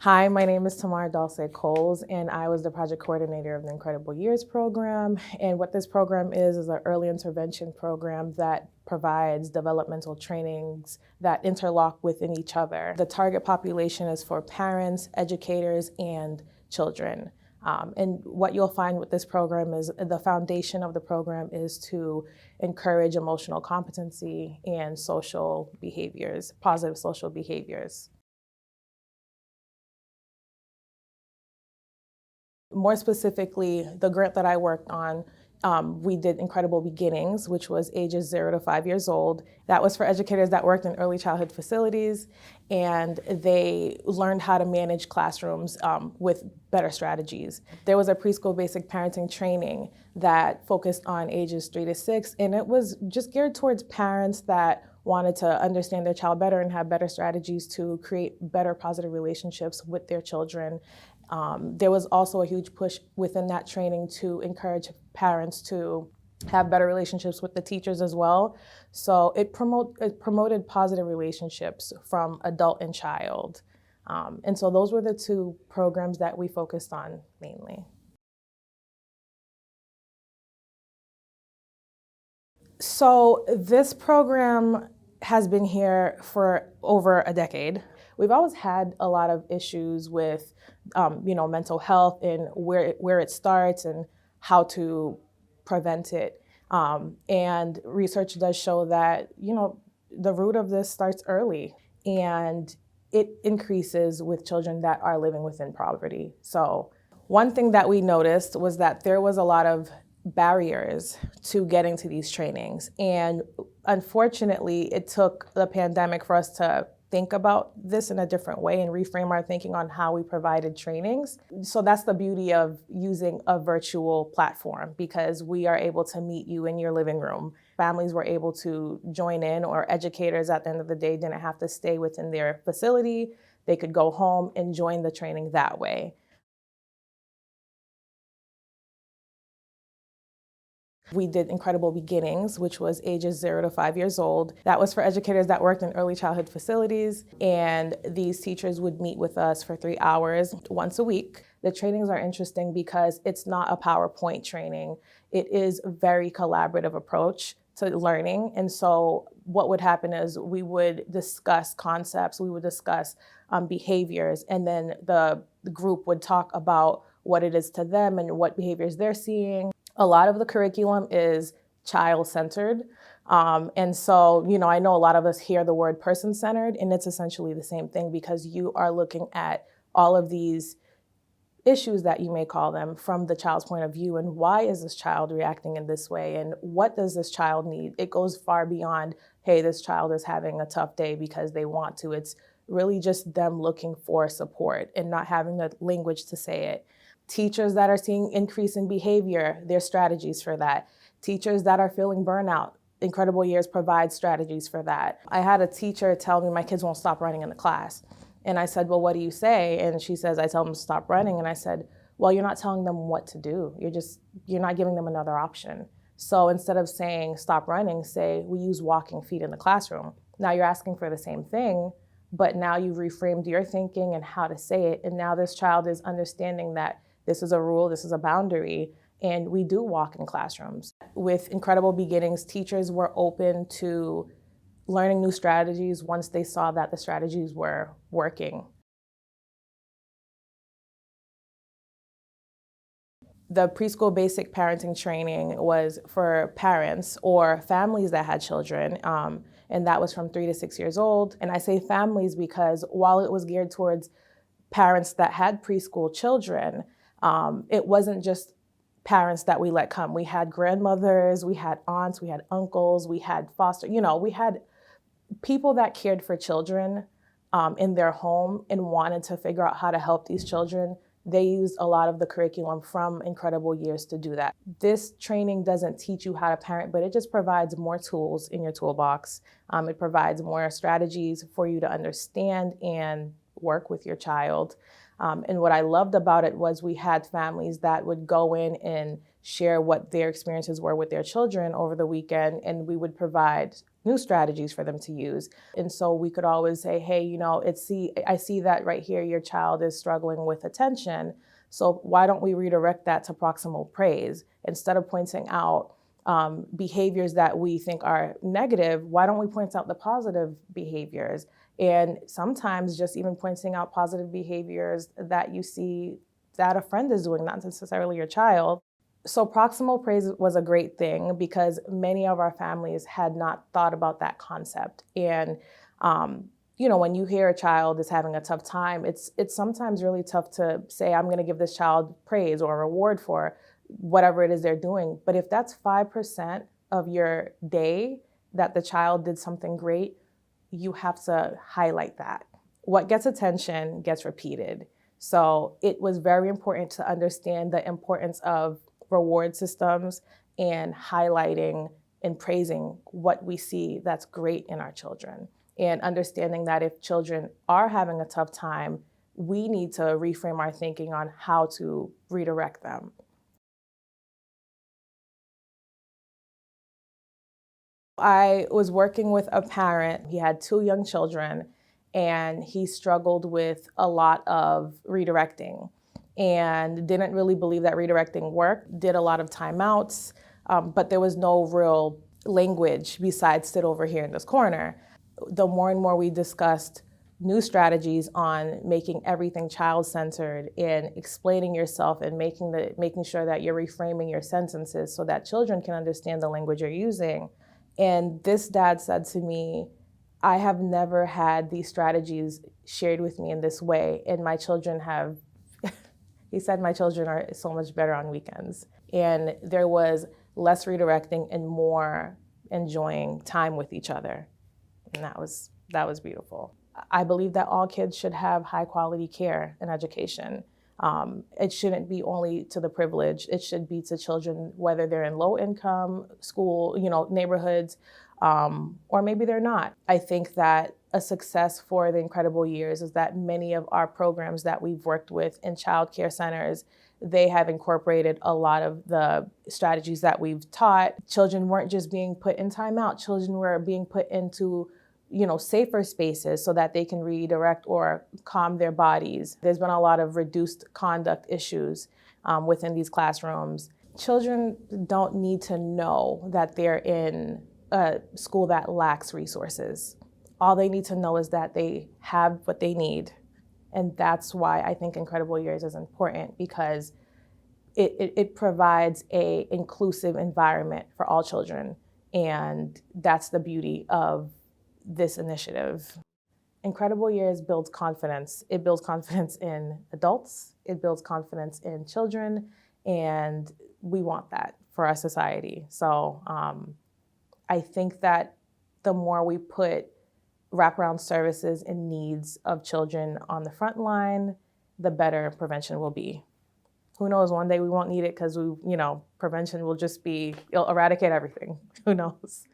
Hi, my name is Tamar Dalcé Coles, and I was the project coordinator of the Incredible Years program. And what this program is an early intervention program that provides developmental trainings that interlock within each other. The target population is for parents, educators, and children. And what you'll find with this program is the foundation of the program is to encourage emotional competency and social behaviors, positive social behaviors. More specifically, the grant that I worked on, we did Incredible Beginnings, which was ages 0 to 5 years old. That was for educators that worked in early childhood facilities, and they learned how to manage classrooms with better strategies. There was a preschool basic parenting training that focused on ages 3 to 6, and it was just geared towards parents that wanted to understand their child better and have better strategies to create better positive relationships with their children. There was also a huge push within that training to encourage parents to have better relationships with the teachers as well. So it promoted positive relationships from adult and child. And so those were the two programs that we focused on mainly. So this program has been here for over a decade. We've always had a lot of issues with, mental health and where it starts and how to prevent it. And research does show that, the root of this starts early and it increases with children that are living within poverty. So one thing that we noticed was that there was a lot of barriers to getting to these trainings. And unfortunately, it took the pandemic for us to think about this in a different way and reframe our thinking on how we provided trainings. So that's the beauty of using a virtual platform, because we are able to meet you in your living room. Families were able to join in, or educators at the end of the day didn't have to stay within their facility. They could go home and join the training that way. We did Incredible Beginnings, which was ages 0 to 5 years old. That was for educators that worked in early childhood facilities, and these teachers would meet with us for 3 hours once a week. The trainings are interesting because it's not a PowerPoint training. It is a very collaborative approach to learning. And so what would happen is we would discuss concepts, we would discuss behaviors, and then the group would talk about what it is to them and what behaviors they're seeing. A lot of the curriculum is child-centered. And so, I know a lot of us hear the word person-centered, and it's essentially the same thing, because you are looking at all of these issues that you may call them from the child's point of view, and why is this child reacting in this way, and what does this child need? It goes far beyond, hey, this child is having a tough day because they want to. It's really just them looking for support and not having the language to say it. Teachers that are seeing increase in behavior, there's strategies for that. Teachers that are feeling burnout, Incredible Years provides strategies for that. I had a teacher tell me my kids won't stop running in the class. And I said, well, what do you say? And she says, I tell them to stop running. And I said, well, you're not telling them what to do. You're not giving them another option. So instead of saying stop running, say we use walking feet in the classroom. Now you're asking for the same thing, but now you've reframed your thinking and how to say it. And now this child is understanding that this is a rule, this is a boundary, and we do walk in classrooms. With Incredible Beginnings, teachers were open to learning new strategies once they saw that the strategies were working. The preschool basic parenting training was for parents or families that had children, and that was from 3 to 6 years old. And I say families because while it was geared towards parents that had preschool children, it wasn't just parents that we let come. We had grandmothers, we had aunts, we had uncles, we had we had people that cared for children in their home and wanted to figure out how to help these children. They used a lot of the curriculum from Incredible Years to do that. This training doesn't teach you how to parent, but it just provides more tools in your toolbox. It provides more strategies for you to understand and work with your child. And what I loved about it was we had families that would go in and share what their experiences were with their children over the weekend, and we would provide new strategies for them to use. And so we could always say, hey, I see that right here, your child is struggling with attention. So why don't we redirect that to proximal praise? Instead of pointing out behaviors that we think are negative, why don't we point out the positive behaviors? And sometimes just even pointing out positive behaviors that you see that a friend is doing, not necessarily your child. So proximal praise was a great thing because many of our families had not thought about that concept. And when you hear a child is having a tough time, it's sometimes really tough to say, I'm going to give this child praise or reward for whatever it is they're doing. But if that's 5% of your day that the child did something great, you have to highlight that. What gets attention gets repeated. So it was very important to understand the importance of reward systems and highlighting and praising what we see that's great in our children. And understanding that if children are having a tough time, we need to reframe our thinking on how to redirect them. I was working with a parent. He had 2 young children, and he struggled with a lot of redirecting and didn't really believe that redirecting worked, did a lot of timeouts, but there was no real language besides sit over here in this corner. The more and more we discussed new strategies on making everything child-centered and explaining yourself and making sure that you're reframing your sentences so that children can understand the language you're using. And this dad said to me, I have never had these strategies shared with me in this way, and my children have, he said, my children are so much better on weekends. And there was less redirecting and more enjoying time with each other. And that was beautiful. I believe that all kids should have high quality care and education. It shouldn't be only to the privileged. It should be to children, whether they're in low income school, neighborhoods, or maybe they're not. I think that a success for the Incredible Years is that many of our programs that we've worked with in child care centers, they have incorporated a lot of the strategies that we've taught. Children weren't just being put in timeout. Children were being put into safer spaces so that they can redirect or calm their bodies. There's been a lot of reduced conduct issues within these classrooms. Children don't need to know that they're in a school that lacks resources. All they need to know is that they have what they need. And that's why I think Incredible Years is important, because it provides an inclusive environment for all children. And that's the beauty of this initiative. Incredible Years builds confidence. It builds confidence in adults. It builds confidence in children. And we want that for our society. So I think that the more we put wraparound services and needs of children on the front line, the better prevention will be. Who knows, one day we won't need it because prevention will just be, it'll eradicate everything. Who knows?